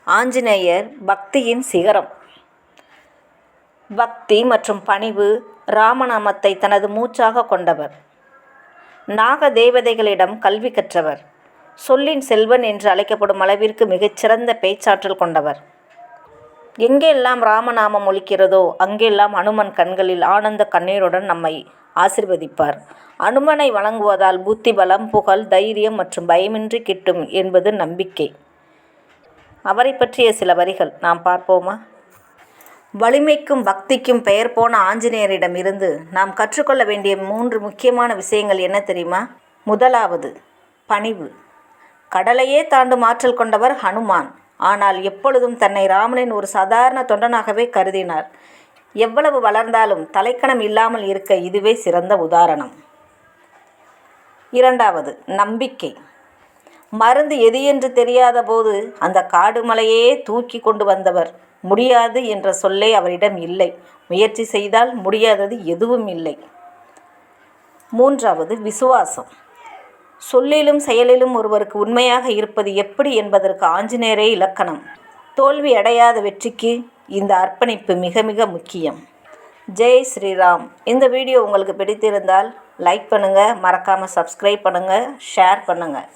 ஆஞ்சநேயர் பக்தியின் சிகரம். பக்தி மற்றும் பணிவு. ராமநாமத்தை தனது மூச்சாக கொண்டவர். நாக தேவதைகளிடம் கல்வி கற்றவர். சொல்லின் செல்வன் என்று அழைக்கப்படும் அளவிற்கு மிகச்சிறந்த பேச்சாற்றல் கொண்டவர். எங்கெல்லாம் ராமநாமம் ஒலிக்கிறதோ அங்கெல்லாம் அனுமன் கண்களில் ஆனந்த கண்ணீருடன் நம்மை ஆசிர்வதிப்பார். அனுமனை வணங்குவதால் புத்தி பலம், புகழ், தைரியம் மற்றும் பயமின்றி கிட்டும் என்பது நம்பிக்கை. அவரை பற்றிய சில வரிகள் நாம் பார்ப்போமா? வலிமைக்கும் பக்திக்கும் பெயர் போன ஆஞ்சநேயரிடமிருந்து நாம் கற்றுக்கொள்ள வேண்டிய 3 முக்கியமான விஷயங்கள் என்ன தெரியுமா? முதலாவது, பணிவு. கடலையே தாண்டும் ஆற்றல் கொண்டவர் ஹனுமான். ஆனால் எப்பொழுதும் தன்னை ராமனின் ஒரு சாதாரண தொண்டனாகவே கருதினார். எவ்வளவு வளர்ந்தாலும் தலைக்கணம் இல்லாமல் இருக்க இதுவே சிறந்த உதாரணம். இரண்டாவது, நம்பிக்கை. மருந்து எது என்று தெரியாத போது அந்த காடு மலையே தூக்கி கொண்டு வந்தவர். முடியாது என்ற சொல்லே அவரிடம் இல்லை. முயற்சி செய்தால் முடியாதது எதுவும் இல்லை. மூன்றாவது, விசுவாசம். சொல்லிலும் செயலிலும் ஒருவருக்கு உண்மையாக இருப்பது எப்படி என்பதற்கு ஆஞ்சநேயரே இலக்கணம். தோல்வி அடையாத வெற்றிக்கு இந்த அர்ப்பணிப்பு மிக மிக முக்கியம். ஜெய் ஸ்ரீராம். இந்த வீடியோ உங்களுக்கு பிடித்திருந்தால் லைக் பண்ணுங்கள், மறக்காமல் சப்ஸ்கிரைப் பண்ணுங்கள், ஷேர் பண்ணுங்கள்.